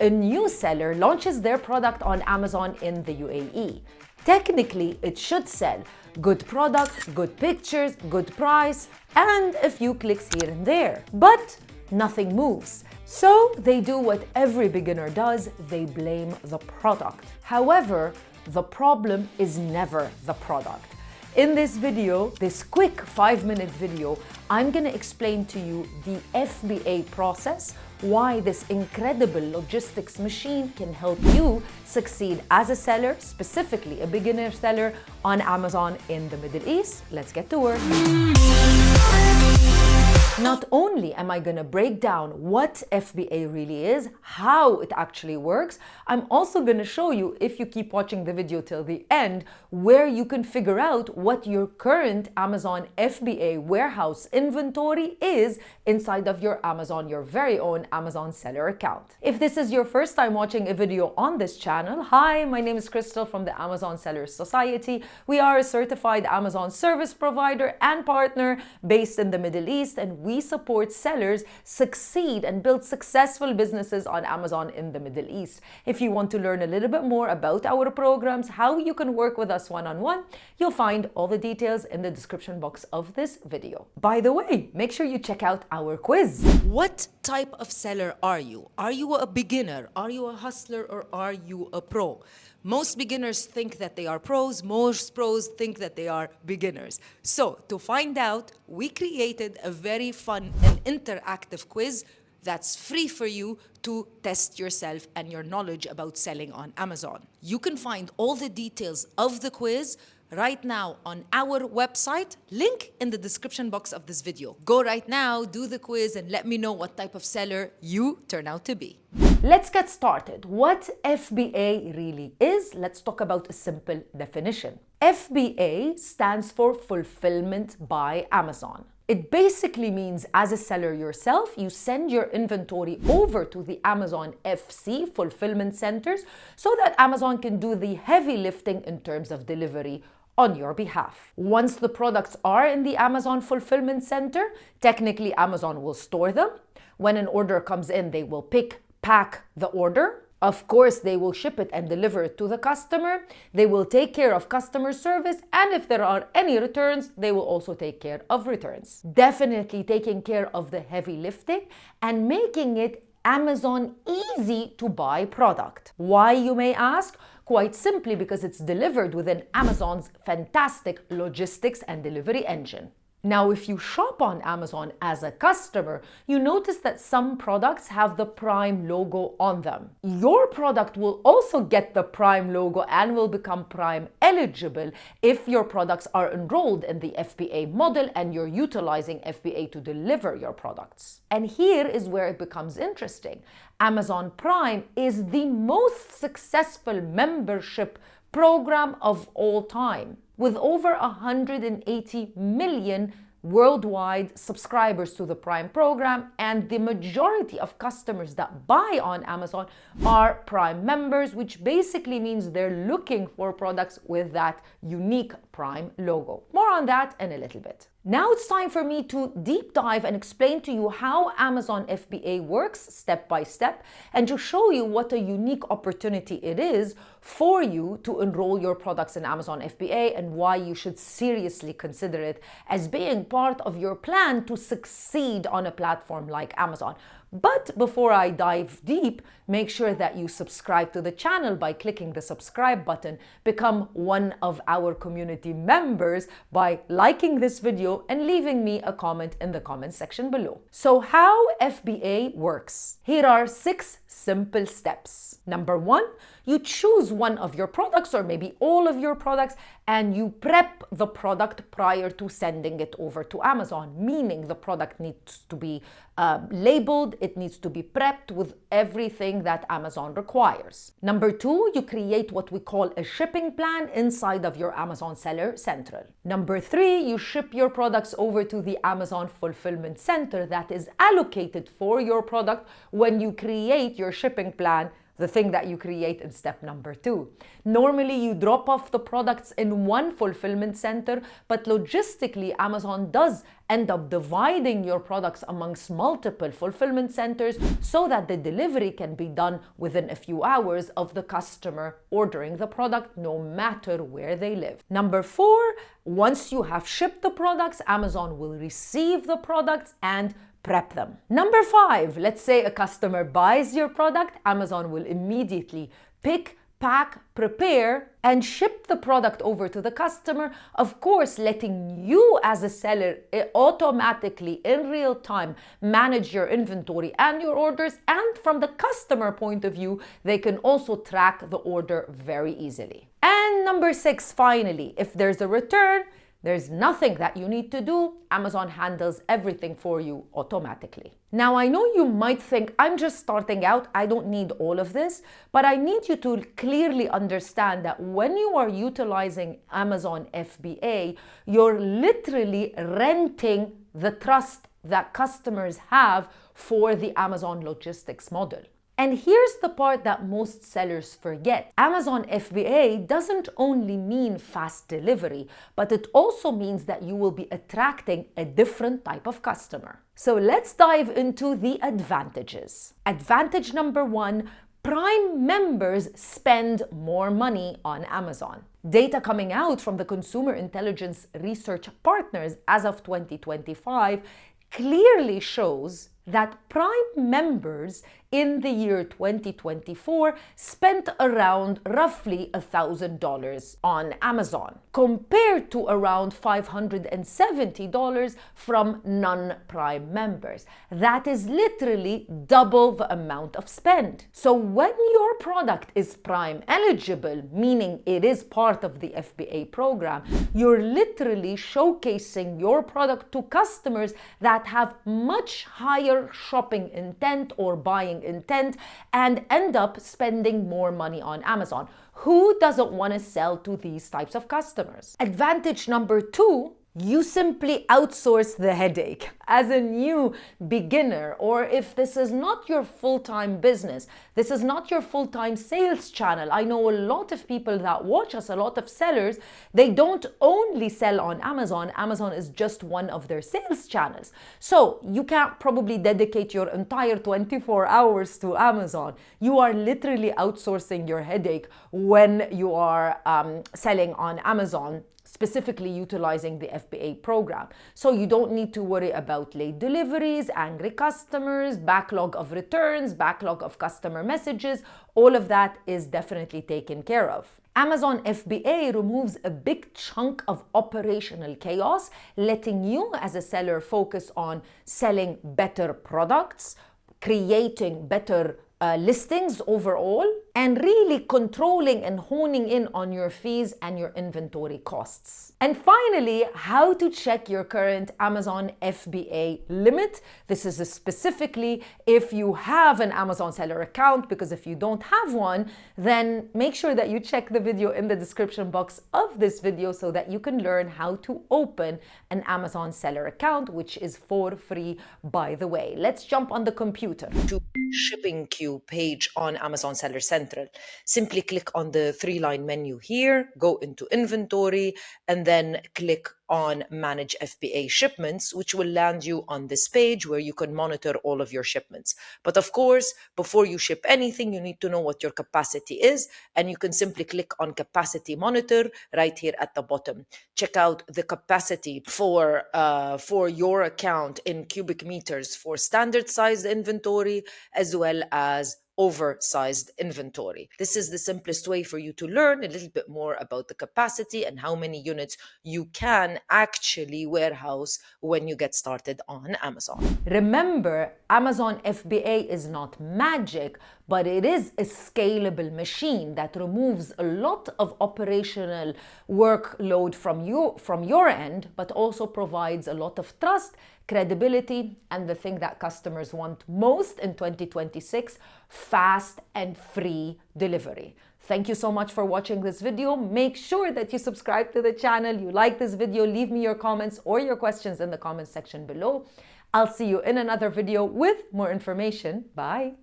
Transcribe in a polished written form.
A new seller launches their product on Amazon in the UAE. Technically, it should sell good product, good pictures, good price, and a few clicks here and there. But nothing moves. So they do what every beginner does, they blame the product. However, the problem is never the product. In this video, this quick 5-minute video, I'm gonna explain to you the FBA process, why this incredible logistics machine can help you succeed as a seller, specifically a beginner seller on Amazon in the Middle East. Let's get to work. Not only am I gonna break down what FBA really is, how it actually works, I'm also gonna show you, if you keep watching the video till the end, where you can figure out what your current Amazon FBA warehouse inventory is inside of your Amazon, your very own Amazon seller account. If this is your first time watching a video on this channel, hi, my name is Crystal from the Amazon Sellers Society. We are a certified Amazon service provider and partner based in the Middle East, and we support sellers succeed and build successful businesses on Amazon in the Middle East. If you want to learn a little bit more about our programs, how you can work with us one-on-one, you'll find all the details in the description box of this video. By the way, make sure you check out our quiz. What type of seller are you? Are you a beginner? Are you a hustler? Or are you a pro? Most beginners think that they are pros. Most pros think that they are beginners. So to find out, we created a very fun and interactive quiz that's free for you to test yourself and your knowledge about selling on Amazon. You can find all the details of the quiz right now on our website, link in the description box of this video. Go right now, do the quiz, and let me know what type of seller you turn out to be. Let's get started. What FBA really is, let's talk about a simple definition. FBA stands for Fulfillment by Amazon. It basically means, as a seller yourself, you send your inventory over to the Amazon FC fulfillment centers so that Amazon can do the heavy lifting in terms of delivery on your behalf. Once the products are in the Amazon fulfillment center, technically Amazon will store them. When an order comes in, they will pack the order. Of course, they will ship it and deliver it to the customer. They will take care of customer service, and if there are any returns, they will also take care of returns. Definitely taking care of the heavy lifting and making it Amazon easy to buy product. Why, you may ask? Quite simply because it's delivered within Amazon's fantastic logistics and delivery engine. Now, if you shop on Amazon as a customer, you notice that some products have the Prime logo on them. Your product will also get the Prime logo and will become Prime eligible if your products are enrolled in the FBA model and you're utilizing FBA to deliver your products. And here is where it becomes interesting. Amazon Prime is the most successful membership program of all time, with over 180 million worldwide subscribers to the Prime program, and the majority of customers that buy on Amazon are Prime members, which basically means they're looking for products with that unique Prime logo. More on that in a little bit. Now it's time for me to deep dive and explain to you how Amazon FBA works step by step, and to show you what a unique opportunity it is for you to enroll your products in Amazon FBA, and why you should seriously consider it as being part of your plan to succeed on a platform like Amazon. But before I dive deep, make sure that you subscribe to the channel by clicking the subscribe button. Become one of our community members by liking this video and leaving me a comment in the comment section below. So how FBA works? Here are 6 simple steps. Number 1, you choose one of your products, or maybe all of your products, and you prep the product prior to sending it over to Amazon, meaning the product needs to be labeled, it needs to be prepped with everything that Amazon requires. Number 2, you create what we call a shipping plan inside of your Amazon Seller Central. Number 3, you ship your products over to the Amazon Fulfillment Center that is allocated for your product when you create your shipping plan the thing that you create in step number 2. Normally, you drop off the products in one fulfillment center, but logistically, Amazon does end up dividing your products amongst multiple fulfillment centers so that the delivery can be done within a few hours of the customer ordering the product, no matter where they live. Number 4, once you have shipped the products, Amazon will receive the products and prep them. Number 5, let's say a customer buys your product, Amazon will immediately pick, pack, prepare, and ship the product over to the customer, of course, letting you as a seller automatically in real time manage your inventory and your orders. And from the customer point of view, they can also track the order very easily. And number 6, finally, if there's a return, there's nothing that you need to do. Amazon handles everything for you automatically. Now, I know you might think, I'm just starting out, I don't need all of this, but I need you to clearly understand that when you are utilizing Amazon FBA, you're literally renting the trust that customers have for the Amazon logistics model. And here's the part that most sellers forget. Amazon FBA doesn't only mean fast delivery, but it also means that you will be attracting a different type of customer. So let's dive into the advantages. Advantage number 1, Prime members spend more money on Amazon. Data coming out from the Consumer Intelligence Research Partners as of 2025 clearly shows that Prime members in the year 2024 spent around roughly $1,000 on Amazon, compared to around $570 from non-Prime members. That is literally double the amount of spend. So when your product is Prime eligible, meaning it is part of the FBA program, you're literally showcasing your product to customers that have much higher shopping intent or buying intent and end up spending more money on Amazon. Who doesn't want to sell to these types of customers? Advantage number 2, you simply outsource the headache. As a new beginner, or if this is not your full-time business, this is not your full-time sales channel. I know a lot of people that watch us, a lot of sellers, they don't only sell on Amazon. Amazon is just one of their sales channels. So you can't probably dedicate your entire 24 hours to Amazon. You are literally outsourcing your headache when you are selling on Amazon, specifically utilizing the FBA program. So you don't need to worry about late deliveries, angry customers, backlog of returns, backlog of customer messages. All of that is definitely taken care of. Amazon FBA removes a big chunk of operational chaos, letting you as a seller focus on selling better products, creating better listings overall, and really controlling and honing in on your fees and your inventory costs. And finally, how to check your current Amazon FBA limit. This is specifically if you have an Amazon seller account, because if you don't have one, then make sure that you check the video in the description box of this video so that you can learn how to open an Amazon seller account, which is for free, by the way. Let's jump on the computer to shipping queue page on Amazon Seller Central. Simply click on the 3-line menu here, go into inventory, and then click on Manage FBA Shipments, which will land you on this page where you can monitor all of your shipments. But of course, before you ship anything, you need to know what your capacity is, and you can simply click on Capacity Monitor right here at the bottom. Check out the capacity for your account in cubic meters for standard sized inventory as well as oversized inventory. This is the simplest way for you to learn a little bit more about the capacity and how many units you can actually warehouse when you get started on Amazon. Remember, Amazon FBA is not magic, but it is a scalable machine that removes a lot of operational workload from your end, but also provides a lot of trust, credibility, and the thing that customers want most in 2026, fast and free delivery. Thank you so much for watching this video. Make sure that you subscribe to the channel, you like this video, leave me your comments or your questions in the comments section below. I'll see you in another video with more information. Bye.